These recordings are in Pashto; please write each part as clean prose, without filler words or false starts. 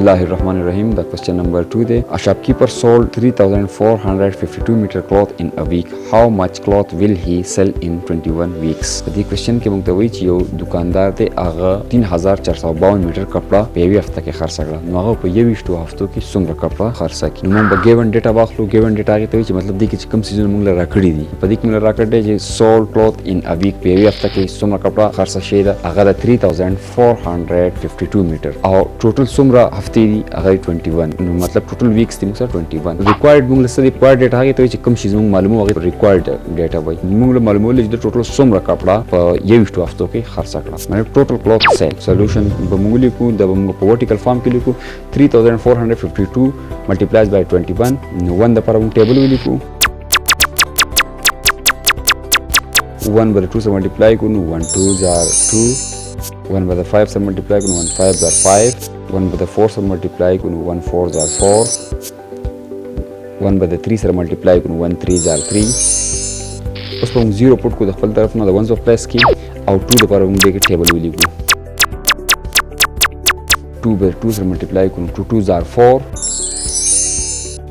Bismillahirrahmanirrahim. The question number 2 there. A shopkeeper sold 3,452 meter cloth in a week. How much cloth will he sell in 21 weeks? په دې کوېشن کې موږ ته وایي چې یو دکاندار دی هغه 3452 میټر کپړه په یوې هفته کې خرڅه کړه، نو هغه په 21 هفتو کې څومره کپړه خرڅه کړي. نو موږ به ګیون ډیټا واخلو. ګیون ډیټا هغې ته وایي چې مطلب دې کې چې کوم څیزونه موږ له راکړي دي، په دې کې موږ له راکړی دی چې سولډ کلوت ان ا ویک په یوې هفته کې څومره کپړه خرڅه شوې ده، هغه د 3452 میټر او ټوټل څومره هفتې دي هغه 21. نو مطلب ټوټل ویکس دي موږ سره 21. ریکوایرډ موږ له څه ریکوایرډ ډیټا هغې ته وایي چې کوم شیز موږ معلوموو هغې ریکوایرډ ډیټا وایي. موږ له معلومول چې د ټوټل څومره کپړه په 21 هفتو کې خرڅه کړه، مطلب ټوټل کلوت سیل. سولوشن به موږ لیکو، د به موږ په ورټیکل فارم کې لیکو 3452 ملټیپلایز بای 21. نو 1 دپاره موږ ټیبل ولیکو، 1 به د 2 سره ملټیپلای کړو نو 1 2 زار 2، 1 به د 5 سره ملټیپلای کړو نو 1 5 زار 5، 1 به د 4 سره ملټیپلای کړو نو 1 4 زار 4، 1 به د 3 سره ملټیپلای کړو نو 1 3 زار 3. اوس به موږ 0 پټ کړو د خپل طرف نه د ونز اف پلیس کې، او 2 دپاره موږ دې کې ټیبل ولیکو. 2 به 2 سره ملټیپلای کړو نو 2 2 زار 4،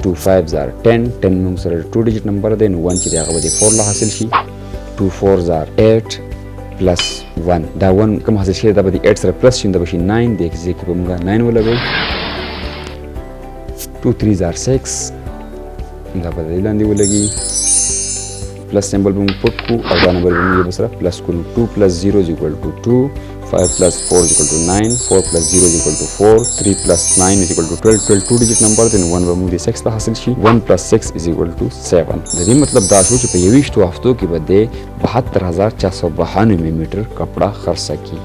2 5 زار 10، 10 موږ سره 2 ډیجټ نمبر دی نو 1 چې دی هغه به د 4 له حاصل شي. 2 4 زار 8 پلس 1، دا 1 کوم حاصل شوی دا به د 8 سره پلس شي، دا به شي 9. د ځای کې به موږ 9 ولګوو. 2 3 زار 6، دا به د دې لاندې ولګي. پلس سمبل به موږ پټ کړو او دا نمبر به موږ یې به سره پلس کړو. 2 پلس 0 is equal to 2، 5 plus 4 is equal to 9، 4 plus 0 is equal to 4، 3 plus 9 is equal to 12، 12 2 digit number دی نو 1 به موږ د 6 ته حاصل شي. 1 plus 6 is equal to 7. د دې مطلب دا شو چې په 21 هفتو کې به د 72492 میټر کپړه خرڅه کړي.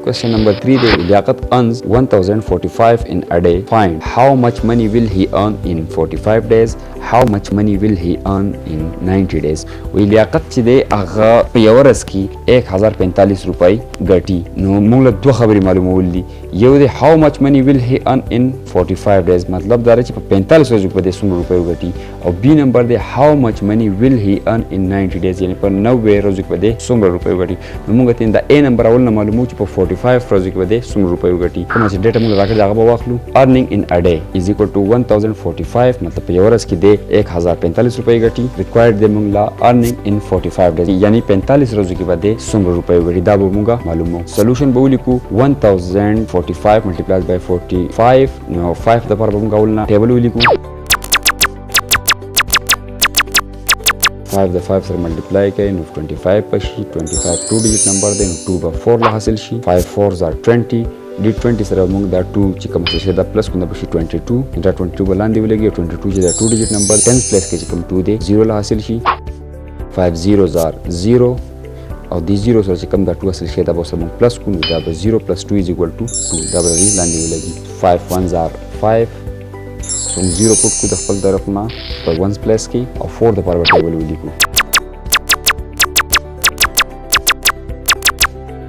Question number 3 there. Liaqat earns 1045 in a day. Find how much money will he earn in 45 days. How much money will he earn in 90 days. وی لیاقت چې دی هغه په یوه ورځ کې 1045 روپۍ ګټي. نو موږ له دوه خبرې معلومول دي. یو دی how much money will he earn in 45 days، مطلب دا دی چې په 45 ورځو کې به دی څومره روپۍ وګټي. او بي نمبر دی how much money will he earn in 90 days، یعنې په 90 ورځو کې به دی څومره روپۍ وګټي. نو موږ ته دا A نمبر اول نه معلومو چې په 45 ورځو کې به دی څومره روپۍ وګټي. کومه چې ډیټا موږ راکړې هغه به واخلو. earning in a day is equal to 1045، مطلب په یوه ورځ کې دی 1045 روپۍ ګټي. ریکوایرډ دی موږ لا earning in 45 days، یعنی 45 ورځو کې به دی څومره روپۍ وګټي، دا به موږ معلومو. سولوشن به ولیکو 1045 ملټیپلایز بای 45. نو 5 دپاره به موږ اول نه ټیبل ولیکو. 5 د 5 سره ملټیپلای کوي نو 25 پشي. 25 2 ډیجټ نمبر دی نو 2 به 4 له حاصل شي. 5 4 زار 20، د 20 سره موږ دا 2 چې کوم څه دا پلس کوم به شي 22. دا 22 بلاندې ولګي. 22 چې دا 2 ډیجټ نمبر 10 پلس کې چې کوم 2 دی 0 له حاصل شي. 5 0 زار 0، او د 0 سره چې کوم دا 2 حاصل شي دا به سره موږ پلس کوو، دا به 0 + 2 is equal to 2، دا به لاندې ولګي. 5 1 زار 5، موږ 0 پټ کړو د خپل طرف نه په 1 پلس کې، او 4 دپاره به ټیبل ولیکو.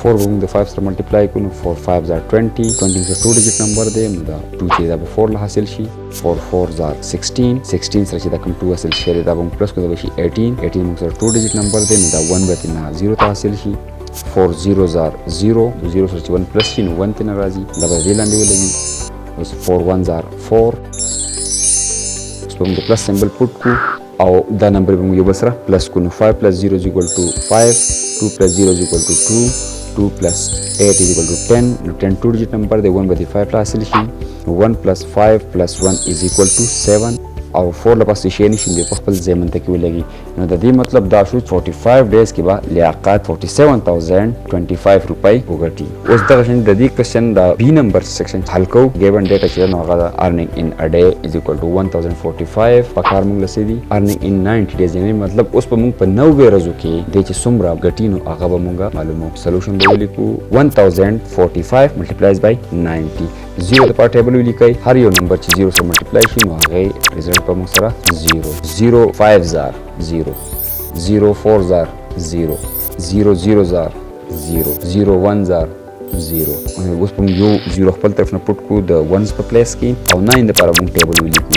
4 به موږ د 5 سره ملټیپلای کړو نو 4 5 زار 20، 20 سره 2 ډیجټ نمبر دی نو دا 2 چې دا به 4 له حاصل شي. 4 4 زار 16، 16 سره چې دا کوم 2 حاصل شي دا به موږ پلس کړو دا به شي 18، 18 موږ سره 2 ډیجټ نمبر دی نو دا 1 به ترې نه 0 ته حاصل شي. 4 0 زار 0، 0 سره چې 1 پلس شي نو 1 ترې نه راځي، دا به دې لاندې ولګي. اوس 4 1 زار 4، اوس به موږ د پلس سمبل پټ کړو او دا نمبر به موږ یو بل سره پلس کړو. نو 5 + 0 is equal to 5، 2 + 0 is equal to 2، 2 + 8 is equal to 10. نو 10 2 ډیجټ نمبر دی 1 به د 5 له حاصل شي. 1 + 5 + 1 is equal to 7، او 4 له پسې شی نشي دی په خپل ځای منته کې ولګي. نو د دې مطلب دا شو 45 ډیز کې به لیاقت 47025 روپۍ وګټي. اوس دغه شان د دې کوېشن د بي نمبر سیکشن حل کوو. ګیون ډیټا چې نو هغه earning in a day is equal to 1045. په کار موږ لسې دي earning in 90 days، یعنی مطلب اوس په موږ په 90 ورځو کې د چې څومره ګټي نو هغه به موږ معلومو. سولوشن به ولیکو 1045 ملټیپلایز بای 90. 0 دپاره ټیبل ولیکئ. هر یو نمبر چې 0 سره ملټیپلای شي نو هغې ریزلټ به موږ سره 0. 0 5 زار 0، 0 4 زار 0، 0 0 زار 0، 0 1 زار 0. اوس به موږ یو 0 خپل طرف نه پټ کړو د 1s په پلیس کې، او 9 دپاره موږ ټیبل ولیکو.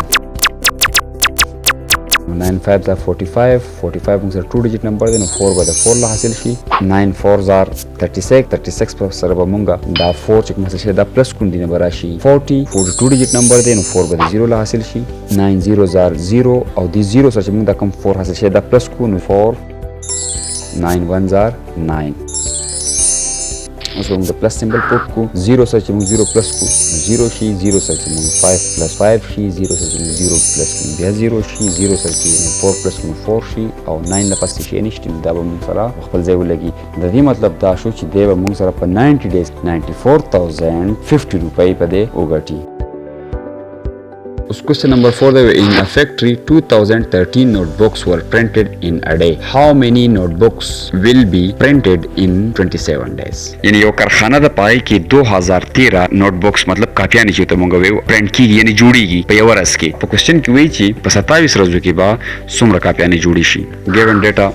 9 5s are 45 45 موږ سره 2 ډیجیټ نمبر دی نو 4 به د 4 له حاصل شي 9 4s are 36 36 په سره به موږ دا 4 چې کوم حاصل شي دا پلس کوم دی نه به راشي 40 42 ډیجیټ نمبر دی نو 4 به د 0 له حاصل شي 9 0s are 0 او د 0 سره چې موږ دا کوم 4 حاصل شي دا پلس کو نو 4 9 1s are 9 اوس موږ د پلس سمبل پټ کو 0 سره چې موږ 0 پلس کو 0 شي 0 سره چې موږ 5 پلس 5 شي 0 سره چې موږ 0 پلس کو بیا 0 شي 0 سره چې 4 پلس کو 4 شي او 9 لپاره شي نشته دا به موږ سره خپل ځای ولګي د دې مطلب دا شو چې دی به موږ سره په 90 days 94050 روپۍ په دې وګټي Question number 4 there in a factory 2013 notebooks were printed in a day. How many notebooks will be printed in 27 days? یعنی یو کارخانه د پای کې 2013 notebooks مطلب کاپیانې چې ته مونږ ویو پرنٹ کیږي یعنی جوړیږي په یو ورځ کې په کوېسچن کې وایي چې په 27 ورځو کې به څومره کاپیانې جوړې شي given data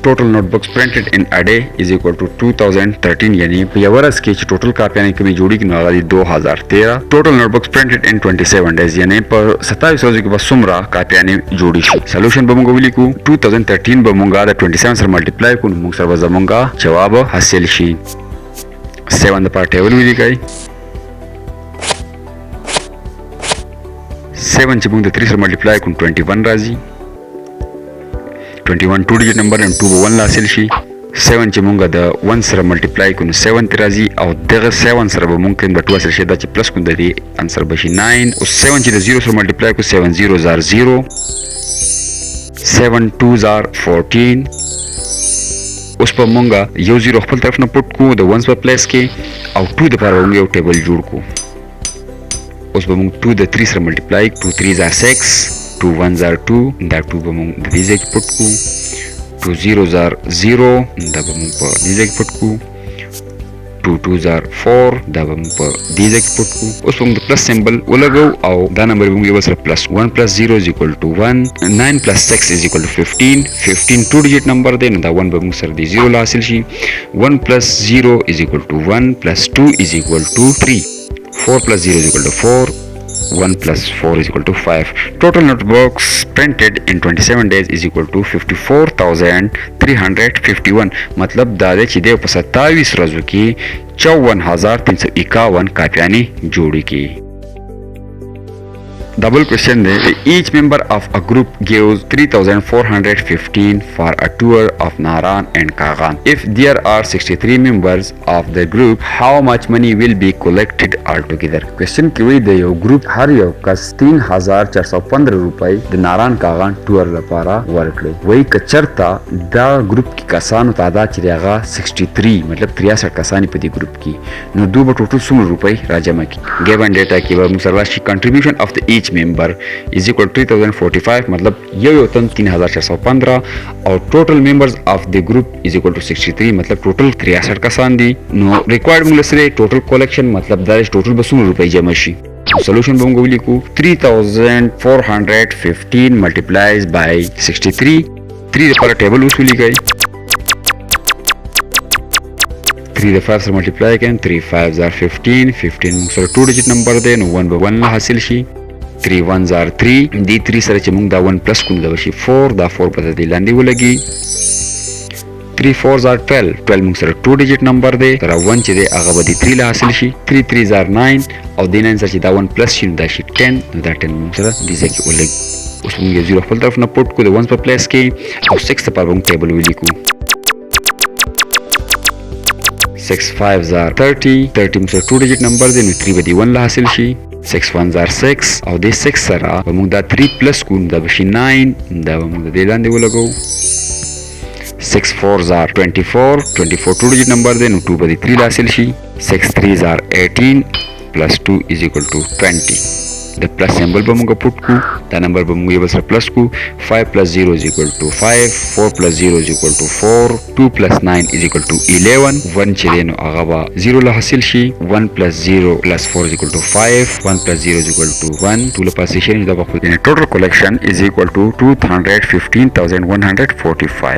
total notebooks printed in a day is equal to 2013 یعنی په یو ورځ کې چې ټوټل کاپیانې کومې جوړیږي نو هغه 2013 total notebooks printed in 27 days یعنی په 27 ورځو کې به څومره کاپیانې جوړې شي سولوشن به موږ ولیکو 2013 به موږ د 27 سره ملټیپلای کوو نو موږ سره به زموږ جواب حاصل شي 7 د پاره ټیبل ولیکئ 7 چې موږ د 3 سره ملټیپلای کوو 21 راځي 21 2 ډیجیټ نمبر and 2 به 1 حاصل شي 7 چې مونږ د 1 سره ملټیپلای کوو 7 راځي او دغه 7 سره به ممکن د 2 حاصل شي دا چې پلس کوو د دې انسر به شي 9 او 7 چې د 0 سره ملټیپلای کوو 7 0s are 0 7 2s are 14 اوس په مونږ یو 0 خپل طرف نه پټ کوو د 1 په پلیس کې او 2 د لپاره موږ یو ټیبل جوړ کوو اوس به مونږ 2 د 3 سره ملټیپلای 2 3s are 6 2 1s are 2 دا 2 به موږ د دې ځای کې پټ کوو 2 0s are 0 دا به موږ په دې ځای کې پټ کوو 2 2s are 4 دا به موږ په دې ځای کې پټ کوو اوس موږ د پلس سمبل ولګو او دا نمبر به موږ یو سره پلس 1 plus 0 is equal to 1 9 plus 6 is equal to 15 15 2 digit number دی نو دا 1 به موږ سره د 0 له حاصل شي 1 plus 0 is equal to 1 plus 2 is equal to 3 4 plus 0 is equal to 4 1 plus 4 is equal to 5 total notebooks printed in 27 days is equal to 54351 مطلب دا دی چې د 27 ورځو کې 54351 کاپیانې جوړې کی double question there each member of a group gives 3415 for a tour of Naran and Kagan if there are 63 members of the group how much money will be collected altogether question کې وی د یو ګروپ هر یو کس 3415 روپۍ د ناران کاغان ټور لپاره ورکړي وای کچرتا دا ګروپ کې کسانو تعداد چې هغه 63 مطلب 63 کسان په دې ګروپ کې نو دوه ټوټل څومره روپۍ راجمع کی given data کې به موږ سره راشي contribution of the each member is equal to 3045 مطلب یو تن 3415 او total members of the group is equal to 63 مطلب total 63 کسان دي نو required موږ سره total collection مطلب دا total به څومره روپۍ جمع شي solution به موږ ولیکو 3415 multiplies by 63 3 لپاره ټیبل اوس ولیکئ 3 د 5 سره ملټیپلای کړئ 3 5s are 15 15 موږ سره 2 ډیجیټ نمبر دی نو 1 به 1 حاصل شي 3 1s are 3 دی 3 سره چې موږ دا 1 پلس کوو دا شي 4 دا 4 په دې لاندې ولګي 3 4s are 12 12 موږ سره 2 ډیجیټ نمبر دی تر 1 چې دی هغه به 3 له حاصل شي 3 3s are 9 او د 9 سره چې دا 1 پلس شي دا شي 10 نو دا 10 موږ سره دې ځای کې ولګي اوس موږ 0 خپل طرف نه پټ کوو د 1 په پلیس کې او 6 ته په موږ ټیبل ولیکو 6 5s are 30 30 موږ سره 2 ډیجیټ نمبر دی نو 3 به دی 1 له حاصل شي 6 1s are 6 او د 6 سره به موږ دا 3 پلس کوو دا به شي 9 دا به موږ د دې لاندې ولګو 6 4s are 24 24 2 digit number دی نو 2 به 3 حاصل شي 6 3s are 18 plus 2 is equal to 20 د پلس سمبل به موږ پټ کو دا نمبر به موږ یو سره پلس کو 5 plus 0 is equal to 5 4 plus 0 is equal to 4 2 plus 9 is equal to 11 1 چې دی نو هغه به 0 له حاصل شي 1 plus 0 plus 4 is equal to 5 1 plus 0 is equal to 1 2 له پاسې شي دا به خو total collection is equal to 215145